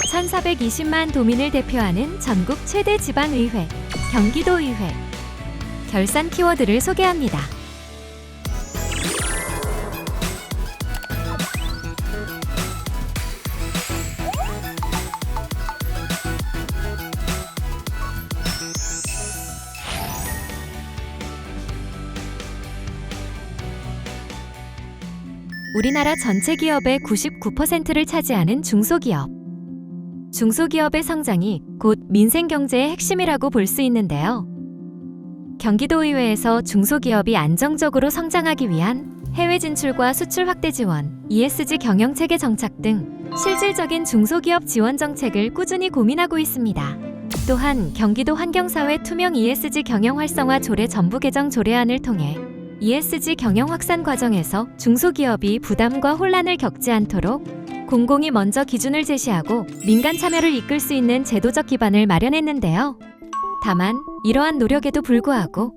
1420만 도민을 대표하는 전국 최대 지방의회, 경기도의회. 결산 키워드를 소개합니다. 우리나라 전체 기업의 99%를 차지하는 중소기업. 중소기업의 성장이 곧 민생경제의 핵심이라고 볼 수 있는데요. 경기도의회에서 중소기업이 안정적으로 성장하기 위한 해외 진출과 수출 확대 지원, ESG 경영체계 정착 등 실질적인 중소기업 지원 정책을 꾸준히 고민하고 있습니다. 또한 경기도 환경사회 투명 ESG 경영 활성화 조례 전부 개정 조례안을 통해 ESG 경영 확산 과정에서 중소기업이 부담과 혼란을 겪지 않도록 공공이 먼저 기준을 제시하고 민간 참여를 이끌 수 있는 제도적 기반을 마련했는데요. 다만 이러한 노력에도 불구하고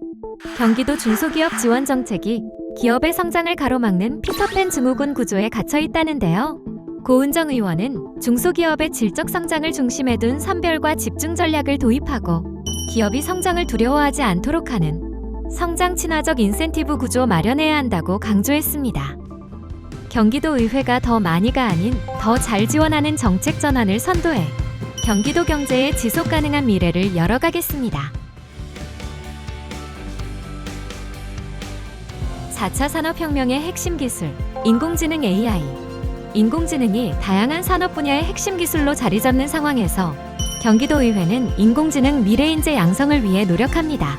경기도 중소기업 지원 정책이 기업의 성장을 가로막는 피터팬 증후군 구조에 갇혀 있다는데요. 고은정 의원은 중소기업의 질적 성장을 중심에 둔 선별과 집중 전략을 도입하고 기업이 성장을 두려워하지 않도록 하는 성장 친화적 인센티브 구조 마련해야 한다고 강조했습니다. 경기도의회가 더 많이가 아닌 더 잘 지원하는 정책 전환을 선도해 경기도 경제의 지속 가능한 미래를 열어가겠습니다. 4차 산업혁명의 핵심 기술, 인공지능 AI. 인공지능이 다양한 산업 분야의 핵심 기술로 자리 잡는 상황에서 경기도의회는 인공지능 미래인재 양성을 위해 노력합니다.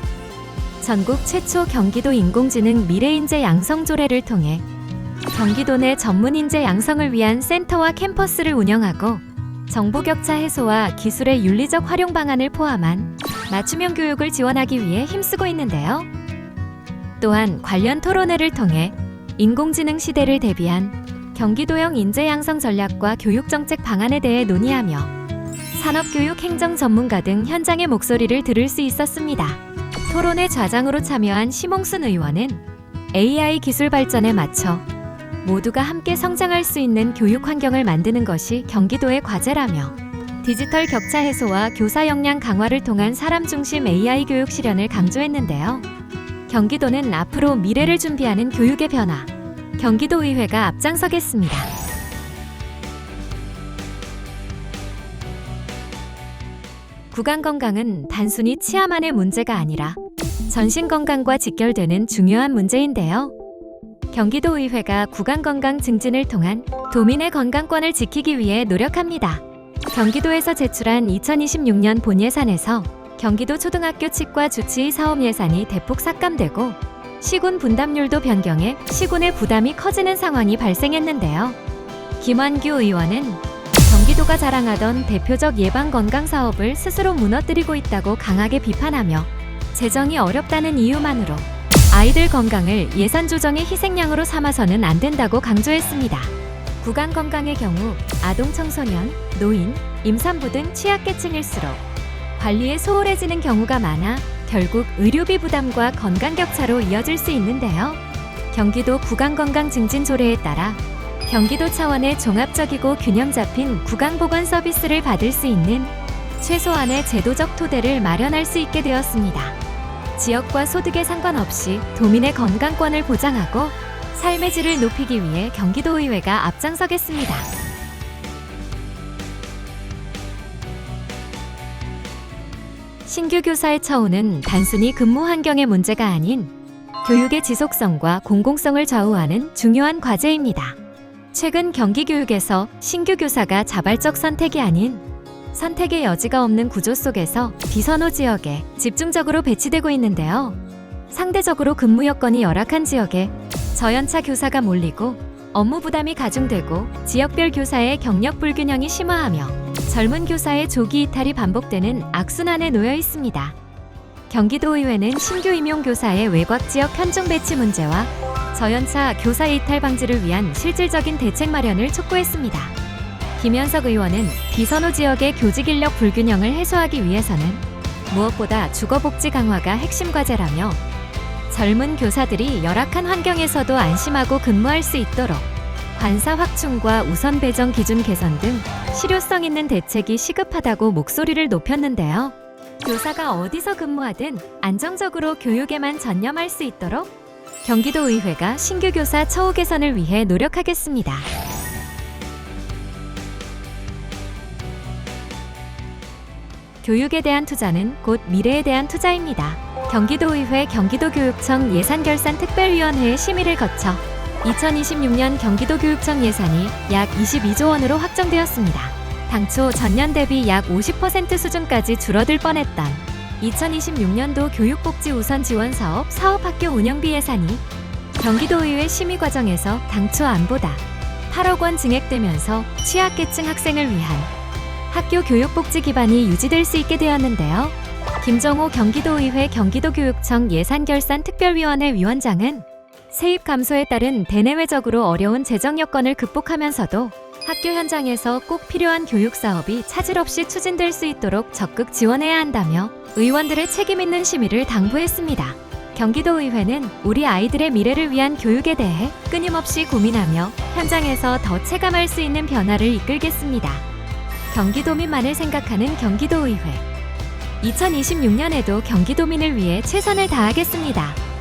전국 최초 경기도 인공지능 미래인재 양성 조례를 통해 경기도 내 전문 인재 양성을 위한 센터와 캠퍼스를 운영하고 정보 격차 해소와 기술의 윤리적 활용 방안을 포함한 맞춤형 교육을 지원하기 위해 힘쓰고 있는데요. 또한 관련 토론회를 통해 인공지능 시대를 대비한 경기도형 인재 양성 전략과 교육 정책 방안에 대해 논의하며 산업교육 행정 전문가 등 현장의 목소리를 들을 수 있었습니다. 토론회 좌장으로 참여한 심홍순 의원은 AI 기술 발전에 맞춰 모두가 함께 성장할 수 있는 교육 환경을 만드는 것이 경기도의 과제라며 디지털 격차 해소와 교사 역량 강화를 통한 사람 중심 AI 교육 실현을 강조했는데요. 경기도는 앞으로 미래를 준비하는 교육의 변화, 경기도의회가 앞장서겠습니다. 구강 건강은 단순히 치아만의 문제가 아니라 전신 건강과 직결되는 중요한 문제인데요. 경기도의회가 구강 건강 증진을 통한 도민의 건강권을 지키기 위해 노력합니다. 경기도에서 제출한 2026년 본예산에서 경기도 초등학교 치과 주치의 사업 예산이 대폭 삭감되고 시군 분담률도 변경해 시군의 부담이 커지는 상황이 발생했는데요. 김완규 의원은 경기도가 자랑하던 대표적 예방 건강 사업을 스스로 무너뜨리고 있다고 강하게 비판하며 재정이 어렵다는 이유만으로 아이들 건강을 예산 조정의 희생양으로 삼아서는 안 된다고 강조했습니다. 구강 건강의 경우 아동 청소년, 노인, 임산부 등 취약계층일수록 관리에 소홀해지는 경우가 많아 결국 의료비 부담과 건강 격차로 이어질 수 있는데요. 경기도 구강건강 증진 조례에 따라 경기도 차원의 종합적이고 균형 잡힌 구강보건 서비스를 받을 수 있는 최소한의 제도적 토대를 마련할 수 있게 되었습니다. 지역과 소득에 상관없이 도민의 건강권을 보장하고 삶의 질을 높이기 위해 경기도의회가 앞장서겠습니다. 신규 교사의 처우는 단순히 근무 환경의 문제가 아닌 교육의 지속성과 공공성을 좌우하는 중요한 과제입니다. 최근 경기교육에서 신규 교사가 자발적 선택이 아닌 선택의 여지가 없는 구조 속에서 비선호 지역에 집중적으로 배치되고 있는데요. 상대적으로 근무 여건이 열악한 지역에 저연차 교사가 몰리고 업무 부담이 가중되고 지역별 교사의 경력 불균형이 심화하며 젊은 교사의 조기 이탈이 반복되는 악순환에 놓여 있습니다. 경기도의회는 신규 임용 교사의 외곽 지역 현중 배치 문제와 저연차 교사 이탈 방지를 위한 실질적인 대책 마련을 촉구했습니다. 김현석 의원은 비선호 지역의 교직 인력 불균형을 해소하기 위해서는 무엇보다 주거복지 강화가 핵심 과제라며 젊은 교사들이 열악한 환경에서도 안심하고 근무할 수 있도록 관사 확충과 우선 배정 기준 개선 등 실효성 있는 대책이 시급하다고 목소리를 높였는데요. 교사가 어디서 근무하든 안정적으로 교육에만 전념할 수 있도록 경기도의회가 신규 교사 처우 개선을 위해 노력하겠습니다. 교육에 대한 투자는 곧 미래에 대한 투자입니다. 경기도의회 경기도교육청 예산결산특별위원회의 심의를 거쳐 2026년 경기도교육청 예산이 약 22조 원으로 확정되었습니다. 당초 전년 대비 약 50% 수준까지 줄어들 뻔했던 2026년도 교육복지 우선 지원 사업 사업학교 운영비 예산이 경기도의회 심의 과정에서 당초 안보다 8억 원 증액되면서 취약계층 학생을 위한 학교 교육복지 기반이 유지될 수 있게 되었는데요. 김정호 경기도의회 경기도교육청 예산결산특별위원회 위원장은 세입 감소에 따른 대내외적으로 어려운 재정 여건을 극복하면서도 학교 현장에서 꼭 필요한 교육 사업이 차질 없이 추진될 수 있도록 적극 지원해야 한다며 의원들의 책임 있는 심의를 당부했습니다. 경기도의회는 우리 아이들의 미래를 위한 교육에 대해 끊임없이 고민하며 현장에서 더 체감할 수 있는 변화를 이끌겠습니다. 경기도민만을 생각하는 경기도의회. 2026년에도 경기도민을 위해 최선을 다하겠습니다.